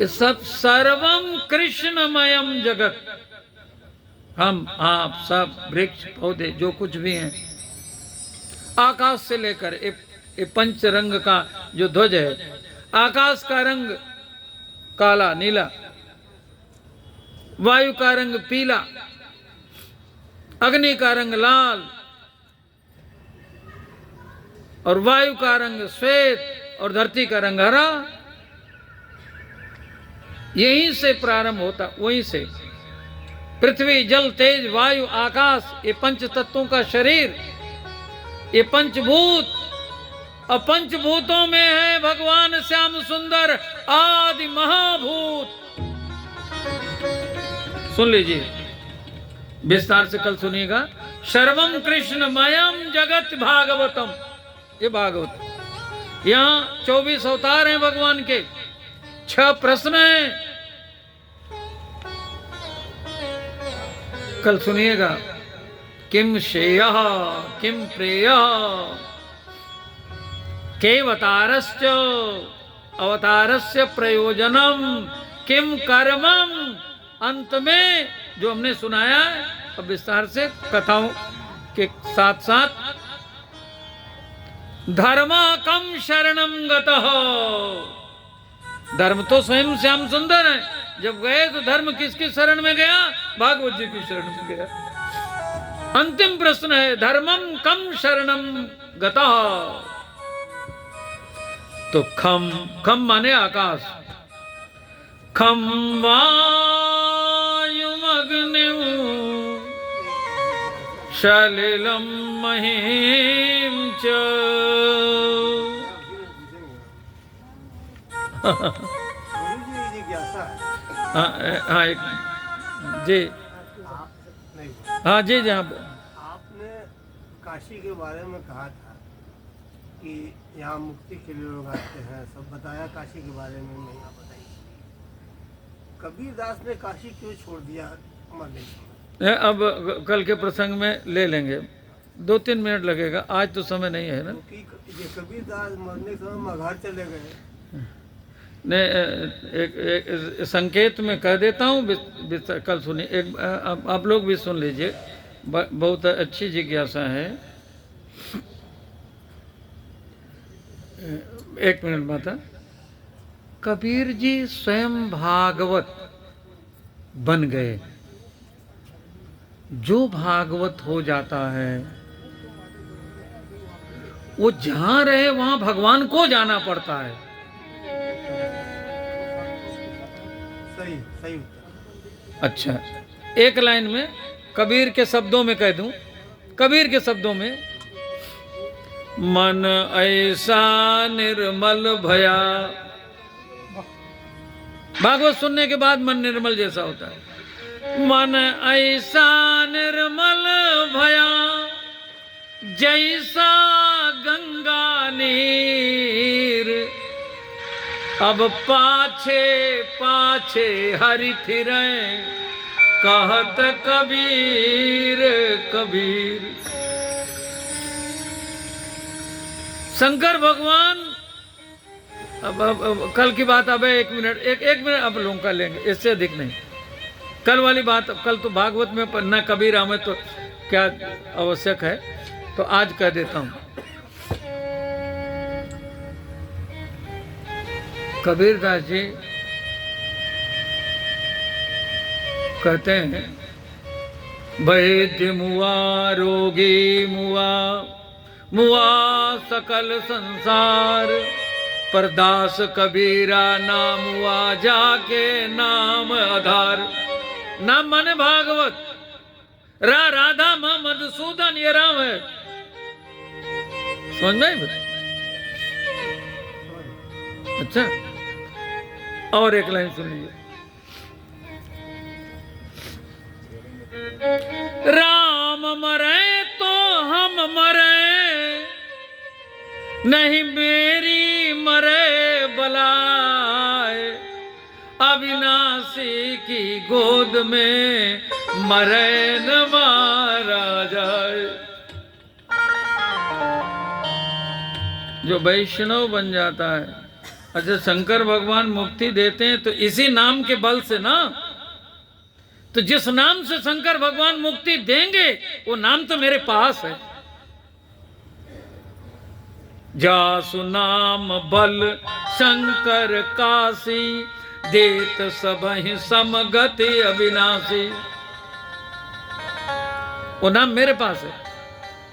ये सब सर्वम कृष्णमयम जगत। हम आप सब वृक्ष पौधे जो कुछ भी हैं, आकाश से लेकर ये पंच रंग का जो ध्वज है, आकाश का रंग काला नीला, वायु का रंग पीला, अग्नि का रंग लाल और वायु का रंग श्वेत और धरती का रंग हरा। यहीं से प्रारंभ होता, वहीं से पृथ्वी जल तेज वायु आकाश, ये पंच तत्वों का शरीर, ये पंचभूत, और पंचभूतों में है भगवान श्याम सुंदर आदि महाभूत। सुन लीजिए विस्तार से, कल सुनिएगा। सर्वम कृष्णमयम जगत भागवतम, ये भागवत। यहां 24 अवतार हैं भगवान के, 6 प्रश्न हैं। कल सुनिएगा। किम श्रेयः किम प्रेयः केवतारश्च अवतारस्य प्रयोजनम किम कर्मम। अंत में जो हमने सुनाया है, अब विस्तार से कथाओं के साथ साथ, धर्माकम शरणम गतः। धर्म तो स्वयं श्याम सुंदर है, जब गए तो धर्म किसकी शरण में गया? भागवत जी की शरण में गया। अंतिम प्रश्न है, धर्मम कम शरणम गतः। तो खम, खम माने आकाश, खम वायुमग्निं सलिलम महीम च। हाँ एक जी, हाँ जी, जहाँ आपने काशी के बारे में कहा था कि यहाँ मुक्ति के लिए लोग आते हैं, सब बताया काशी के बारे में, महिमा बताई। कबीर दास ने काशी क्यों छोड़ दिया, हमारे नहीं समझ। अब कल के प्रसंग में ले लेंगे, 2-3 मिनट लगेगा, आज तो समय नहीं है ना। ये कबीर दास मरने के समय मगहर चले गए। ने एक संकेत में कह देता हूँ, कल सुनिए। एक आप लोग भी सुन लीजिए, बहुत अच्छी जिज्ञासा है। 1 मिनट माता। कबीर जी स्वयं भागवत बन गए। जो भागवत हो जाता है, वो जहां रहे वहां भगवान को जाना पड़ता है। सही सही। अच्छा, एक लाइन में कबीर के शब्दों में कह दूं, कबीर के शब्दों में, मन ऐसा निर्मल भया। भागवत सुनने के बाद मन निर्मल जैसा होता है। मन ऐसा निर्मल भया जैसा गंगा नीर, अब पाछे पाछे हरि फिरे कहत कबीर कबीर। शंकर भगवान, अब कल की बात, अब 1 मिनट, एक मिनट अब लोगों का लेंगे, इससे अधिक नहीं। कल वाली बात, कल तो भागवत में पढ़ना कबीर हमें तो क्या आवश्यक है, तो आज कह देता हूं। कबीर दास जी कहते हैं, वैद्य मुआ रोगी मुआ, मुआ सकल संसार, पर दास कबीरा नाम हुआ जाके नाम आधार। नाम माने भागवत, राधा मां मधुसूदन, ये राम है। समझ में? अच्छा, और एक लाइन सुनिए। राम मरे तो हम मरे, नहीं मेरी मरे बलाए, अविनाशी की गोद में मरे न मारा जाए। जो वैष्णव बन जाता है, अच्छा, शंकर भगवान मुक्ति देते हैं तो इसी नाम के बल से ना। तो जिस नाम से शंकर भगवान मुक्ति देंगे वो नाम तो मेरे पास है। जासु नाम बल शंकर काशी, देत सबहि समगति अविनाशी। वो नाम मेरे पास है,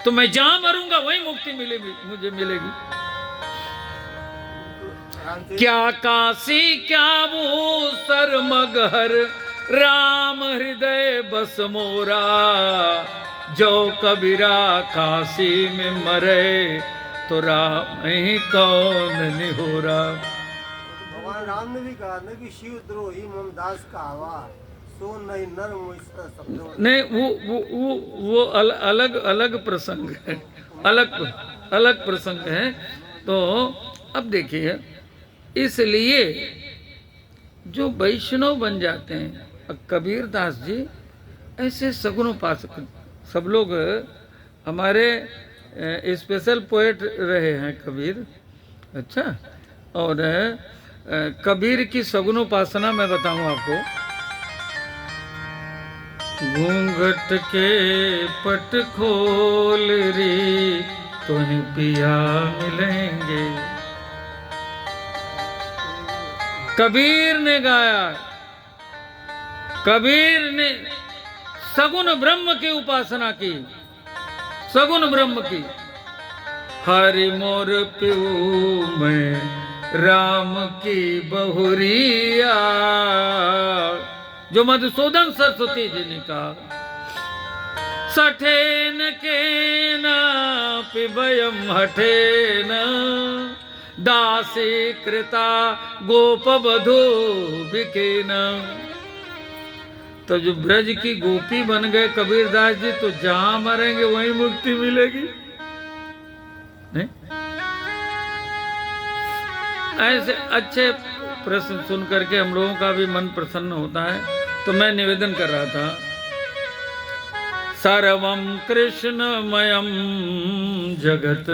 तो मैं जहां मरूंगा वहीं मुक्ति मिलेगी, मुझे मिलेगी। क्या काशी क्या वो सरमगहर, राम हृदय बस मोरा। जो कबीरा काशी में मरे, तो राम ही कौन निहोरा। भगवान राम ने भी कहा ना कि शिव द्रोही ममदास का हवा, सो नहीं नर मुझसे सब। नहीं, वो अलग अलग प्रसंग है, अलग प्रसंग है। तो अब देखिए, इसलिए जो वैष्णव बन जाते हैं, कबीर दास जी ऐसे सगुणोपासक, सब लोग हमारे स्पेशल पोएट रहे हैं कबीर। अच्छा, और कबीर की सगुणोपासना मैं बताऊं आपको। घूंघट के पट खोल री, तुम्हें पिया मिलेंगे। कबीर ने गाया, कबीर ने सगुण ब्रह्म की उपासना की, सगुण ब्रह्म की। हरि मोर पिऊ में राम की बहुरिया, जो मधुसूदन सरस्वती जी ने कहा। सठेन के न पिबयम हठेन, दासी कृता गोप बधू बिकेन। तो जो ब्रज की गोपी बन गए कबीरदास जी, तो जहां मरेंगे वहीं मुक्ति मिलेगी। नहीं? ऐसे अच्छे प्रश्न सुन करके हम लोगों का भी मन प्रसन्न होता है। तो मैं निवेदन कर रहा था, सर्वं कृष्णमयं जगत